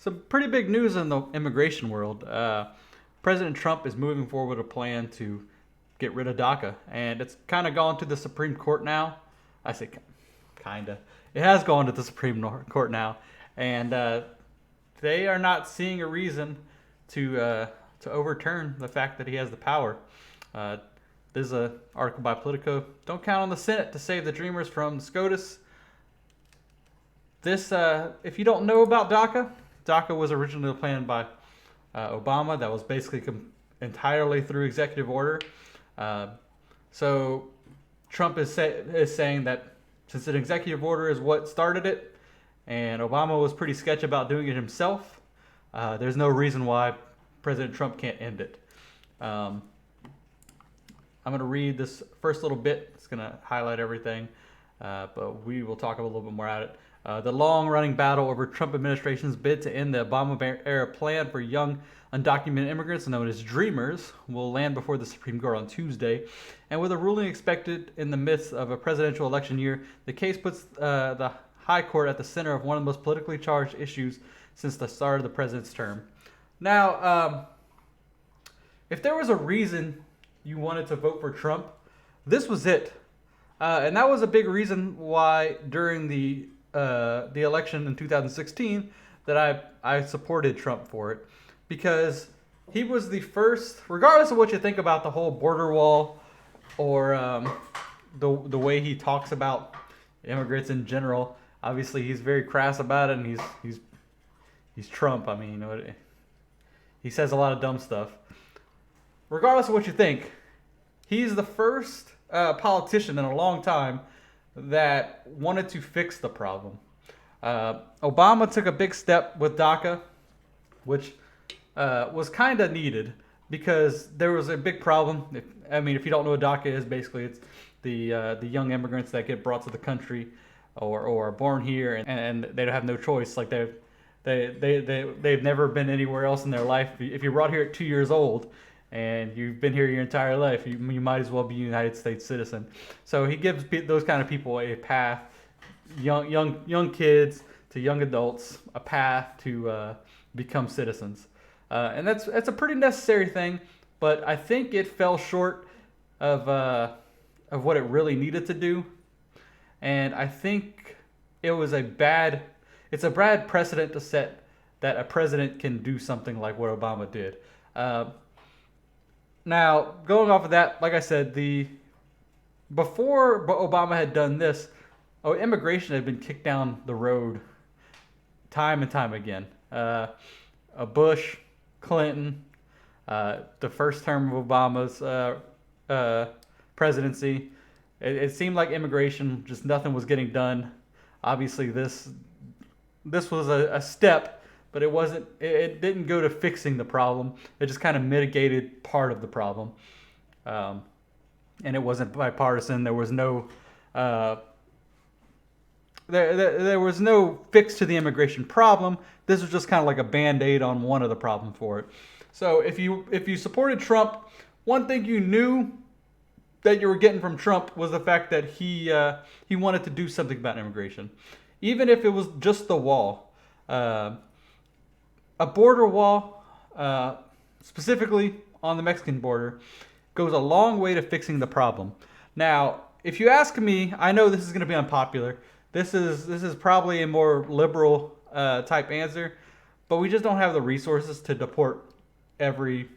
Some pretty big news in the immigration world. President Trump is moving forward with a plan to get rid of DACA, and it's kind of gone to the Supreme Court now. I say kind of. It has gone to the Supreme Court now, and they are not seeing a reason to overturn the fact that he has the power. This is an article by Politico. Don't count on the Senate to save the Dreamers from SCOTUS. This, if you don't know about DACA, DACA was originally planned by Obama. That was basically entirely through executive order. So Trump is saying that since an executive order is what started it, and Obama was pretty sketchy about doing it himself, there's no reason why President Trump can't end it. I'm going to read this first little bit. It's going to highlight everything, but we will talk a little bit more about it. The long-running battle over Trump administration's bid to end the Obama-era plan for young undocumented immigrants, known as Dreamers, will land before the Supreme Court on Tuesday. And with a ruling expected in the midst of a presidential election year, the case puts the High Court at the center of one of the most politically charged issues since the start of the president's term. Now, if there was a reason you wanted to vote for Trump, this was it. And that was a big reason why during the election in 2016 that I supported Trump for it, because he was the first, regardless of what you think about the whole border wall or the way he talks about immigrants in general. Obviously, he's very crass about it, and he's Trump. I mean, you know, he says a lot of dumb stuff. Regardless of what you think, he's the first politician in a long time that wanted to fix the problem. Obama took a big step with DACA, which was kind of needed because there was a big problem. If you don't know what DACA is, basically it's the young immigrants that get brought to the country or are born here and they have no choice. Like they've never been anywhere else in their life. If you're brought here at 2 years old and you've been here your entire life, you might as well be a United States citizen. So he gives those kind of people a path, young kids to young adults, a path to become citizens. And that's a pretty necessary thing, but I think it fell short of what it really needed to do. And I think it's a bad precedent to set that a president can do something like what Obama did. Now, going off of that, like I said, before Obama had done this, immigration had been kicked down the road time and time again. Bush, Clinton, the first term of Obama's presidency, it seemed like immigration, just nothing was getting done. Obviously, this was a step, but it wasn't. It didn't go to fixing the problem. It just kind of mitigated part of the problem, and it wasn't bipartisan. There was no there was no fix to the immigration problem. This was just kind of like a Band-Aid on one of the problem for it. So if you supported Trump, one thing you knew that you were getting from Trump was the fact that he wanted to do something about immigration, even if it was just the wall. A border wall, specifically on the Mexican border, goes a long way to fixing the problem. Now, if you ask me, I know this is going to be unpopular. This is probably a more liberal type answer, but we just don't have the resources to deport every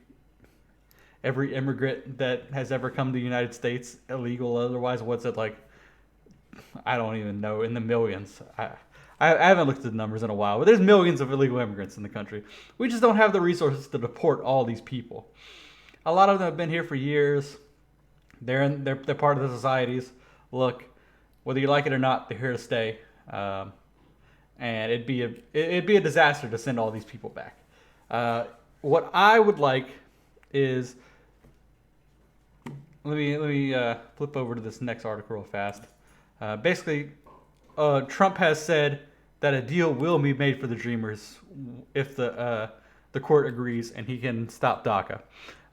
immigrant that has ever come to the United States, illegal or otherwise. What's it like? I don't even know, in the millions. I haven't looked at the numbers in a while, but there's millions of illegal immigrants in the country. We just don't have the resources to deport all these people. A lot of them have been here for years. They're part of the societies. Look, whether you like it or not, they're here to stay. And it'd be a disaster to send all these people back. What I would like is, let me flip over to this next article real fast. Basically, Trump has said that a deal will be made for the Dreamers if the court agrees and he can stop DACA.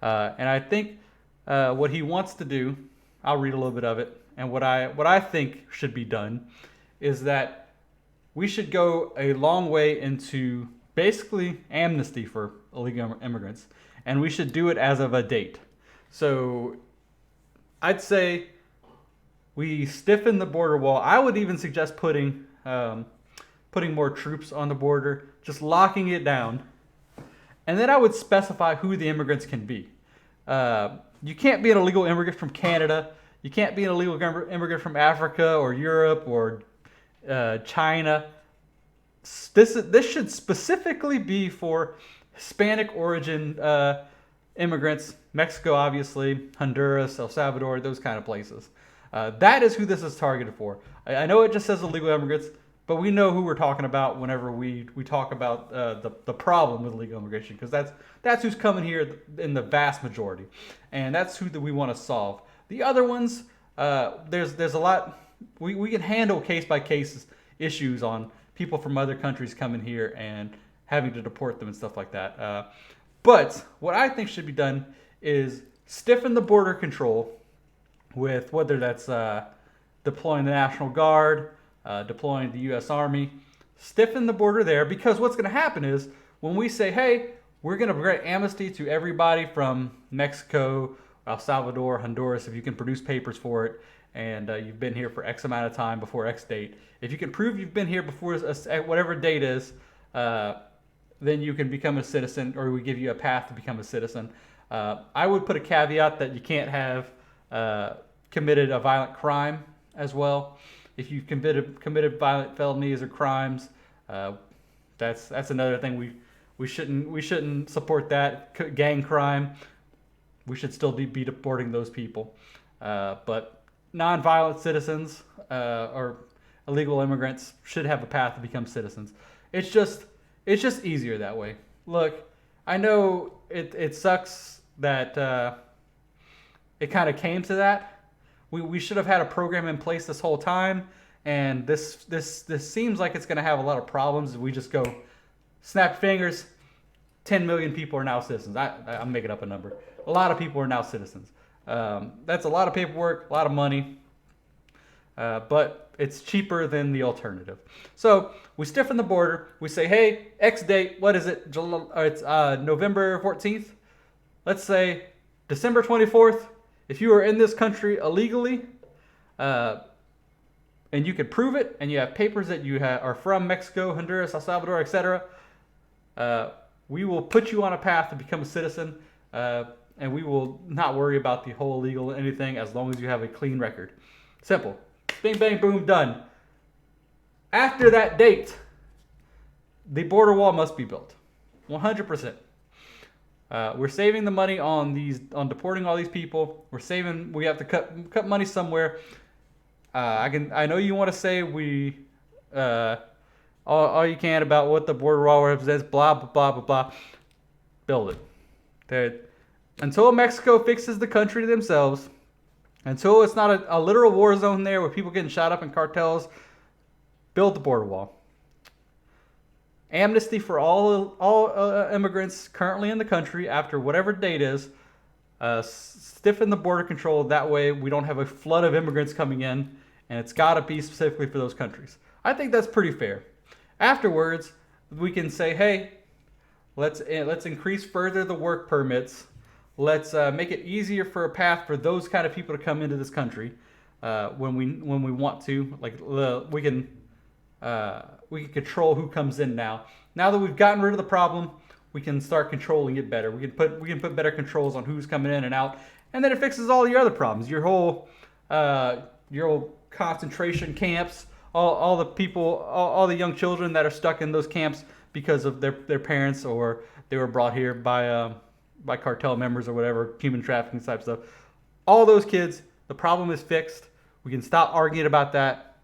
And I think what he wants to do, I'll read a little bit of it, and what I think should be done is that we should go a long way into basically amnesty for illegal immigrants, and we should do it as of a date. So I'd say we stiffen the border wall. I would even suggest putting more troops on the border, just locking it down. And then I would specify who the immigrants can be. You can't be an illegal immigrant from Canada. You can't be an illegal immigrant from Africa or Europe or China. This should specifically be for Hispanic origin immigrants. Mexico, obviously, Honduras, El Salvador, those kind of places. That is who this is targeted for. I know it just says illegal immigrants, but we know who we're talking about whenever we talk about the problem with illegal immigration, because that's who's coming here in the vast majority, and that's who we want to solve. The other ones, there's a lot. We can handle case by case issues on people from other countries coming here and having to deport them and stuff like that. But what I think should be done is stiffen the border control with whether that's deploying the National Guard, deploying the U.S. Army, stiffen the border there, because what's going to happen is when we say, hey, we're going to grant amnesty to everybody from Mexico, El Salvador, Honduras, if you can produce papers for it, and you've been here for X amount of time before X date. If you can prove you've been here before whatever date is, then you can become a citizen, or we give you a path to become a citizen. I would put a caveat that you can't have committed a violent crime as well. If you've committed violent felonies or crimes, that's another thing we shouldn't support that. Gang crime, we should still be deporting those people. But non-violent citizens or illegal immigrants should have a path to become citizens. It's just easier that way. Look, I know it sucks that it kind of came to that. We should have had a program in place this whole time, and this seems like it's going to have a lot of problems if we just go snap fingers. 10 million people are now citizens. I'm making up a number. A lot of people are now citizens. That's a lot of paperwork, a lot of money, but it's cheaper than the alternative. So we stiffen the border. We say, hey, X date, what is it? It's November 14th. Let's say December 24th. If you are in this country illegally, and you can prove it, and you have papers that you are from Mexico, Honduras, El Salvador, etc., we will put you on a path to become a citizen, and we will not worry about the whole illegal anything as long as you have a clean record. Simple. Bing, bang, boom, done. After that date, the border wall must be built. 100%. We're saving the money on deporting all these people. We have to cut money somewhere. I know you want to say all you can about what the border wall represents, blah blah blah blah blah. Build it. Until Mexico fixes the country themselves, until it's not a literal war zone there with people getting shot up in cartels, build the border wall. Amnesty for all immigrants currently in the country after whatever date is. Stiffen the border control. That way we don't have a flood of immigrants coming in, and it's got to be specifically for those countries. I think that's pretty fair. Afterwards, we can say, hey, let's increase further the work permits. Let's make it easier for a path for those kind of people to come into this country when we want to. Like we can control who comes in now. Now that we've gotten rid of the problem, we can start controlling it better. We can put better controls on who's coming in and out, and then it fixes all your other problems. Your whole concentration camps, all the people, all the young children that are stuck in those camps because of their parents, or they were brought here by cartel members or whatever, human trafficking type stuff. All those kids, the problem is fixed. We can stop arguing about that.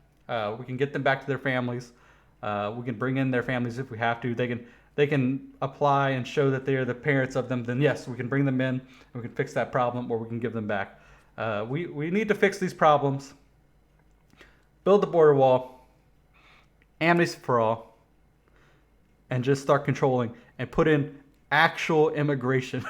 We can get them back to their families. We can bring in their families if we have to. They can apply and show that they're the parents of them. Then yes, we can bring them in and we can fix that problem, or we can give them back. We need to fix these problems. Build the border wall, amnesty for all, and just start controlling and put in actual immigration.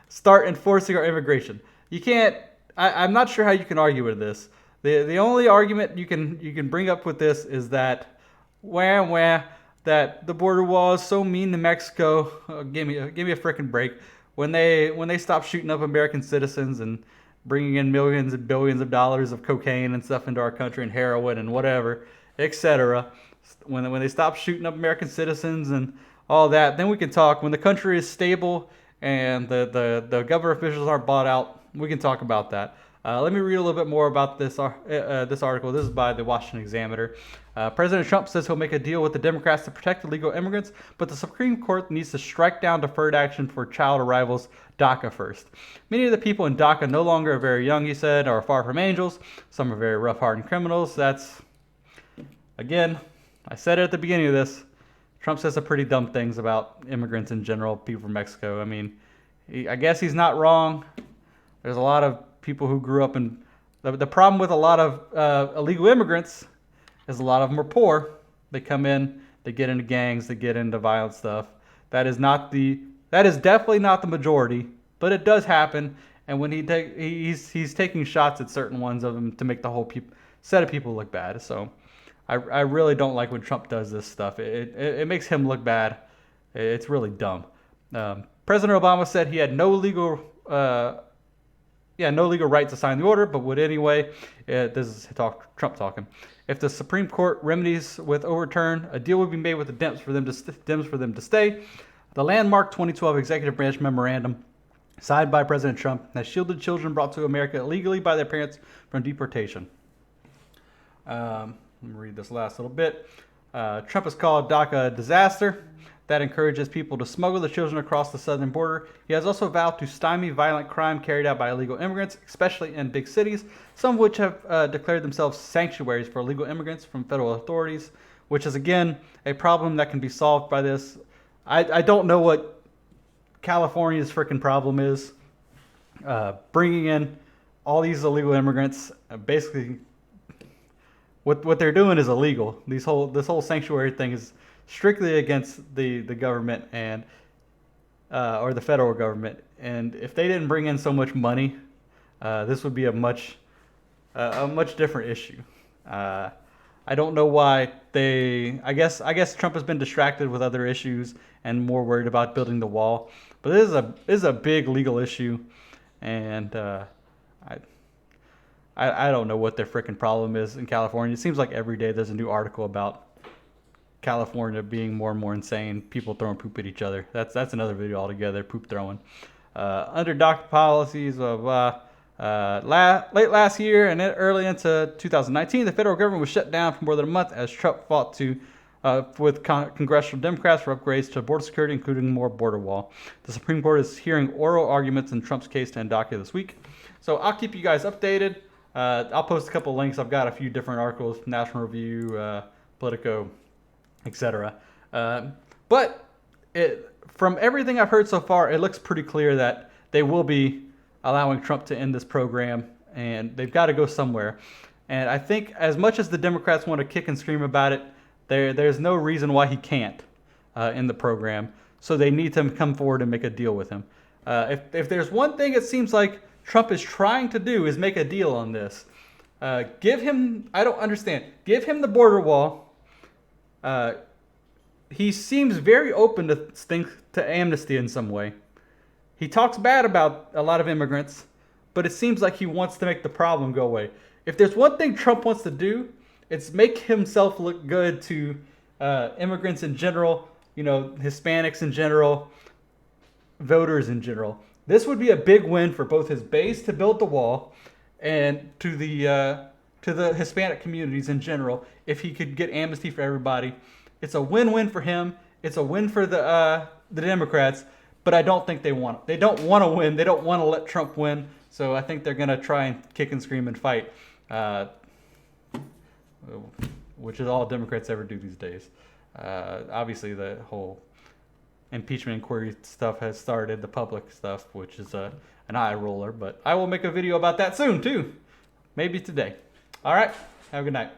Start enforcing our immigration. You can't. I'm not sure how you can argue with this. The only argument you can bring up with this is that that the border wall is so mean to Mexico. Give me a freaking break. When they stop shooting up American citizens and bringing in millions and billions of dollars of cocaine and stuff into our country and heroin and whatever, etc. When they stop shooting up American citizens and all that, then we can talk. When the country is stable and the government officials aren't bought out, we can talk about that. Let me read a little bit more about this article. This is by the Washington Examiner. President Trump says he'll make a deal with the Democrats to protect illegal immigrants, but the Supreme Court needs to strike down deferred action for child arrivals, DACA first. Many of the people in DACA no longer are very young, he said, or far from angels. Some are very rough-hardened criminals. That's, again, I said it at the beginning of this. Trump says some pretty dumb things about immigrants in general, people from Mexico. I mean, I guess he's not wrong. There's a lot of people who grew up in... The problem with a lot of illegal immigrants is a lot of them are poor. They come in, they get into gangs, they get into violent stuff. That is definitely not the majority, but it does happen. And when he's taking shots at certain ones of them to make the whole set of people look bad. So I really don't like when Trump does this stuff. It makes him look bad. It's really dumb. President Obama said he had no legal right to sign the order, but would anyway. This is Trump talking. If the Supreme Court remedies with overturn, a deal would be made with the Dems for them to stay. The landmark 2012 executive branch memorandum signed by President Trump has shielded children brought to America illegally by their parents from deportation. Let me read this last little bit. Trump has called DACA a disaster that encourages people to smuggle the children across the southern border. He has also vowed to stymie violent crime carried out by illegal immigrants, especially in big cities, some of which have declared themselves sanctuaries for illegal immigrants from federal authorities, which is, again, a problem that can be solved by this. I don't know what California's freaking problem is. Bringing in all these illegal immigrants, basically, what they're doing is illegal. This whole sanctuary thing is strictly against the government and or the federal government. And if they didn't bring in so much money, this would be a much different issue. I don't know why I guess Trump has been distracted with other issues and more worried about building the wall. But this is a big legal issue, and I don't know what their freaking problem is in California. It seems like every day there's a new article about California being more and more insane, people throwing poop at each other. That's another video altogether, poop throwing. Under DACA policies of late last year and early into 2019, the federal government was shut down for more than a month as Trump fought with congressional Democrats for upgrades to border security, including more border wall. The Supreme Court is hearing oral arguments in Trump's case to end DACA this week. So I'll keep you guys updated. I'll post a couple links. I've got a few different articles, National Review, Politico, etc. But from everything I've heard so far, it looks pretty clear that they will be allowing Trump to end this program, and they've got to go somewhere. And I think as much as the Democrats want to kick and scream about it, there's no reason why he can't end the program. So they need to come forward and make a deal with him. If there's one thing it seems like Trump is trying to do is make a deal on this. Give him the border wall. He seems very open to amnesty in some way. He talks bad about a lot of immigrants, but it seems like he wants to make the problem go away. If there's one thing Trump wants to do, it's make himself look good to immigrants in general, Hispanics in general, voters in general. This would be a big win for both his base to build the wall and to the Hispanic communities in general if he could get amnesty for everybody. It's a win-win for him. It's a win for the Democrats, but I don't think they want it. They don't want to win. They don't want to let Trump win. So I think they're going to try and kick and scream and fight, which is all Democrats ever do these days. Obviously, the whole impeachment inquiry stuff has started, the public stuff, which is an eye roller. But I will make a video about that soon, too. Maybe today. All right. Have a good night.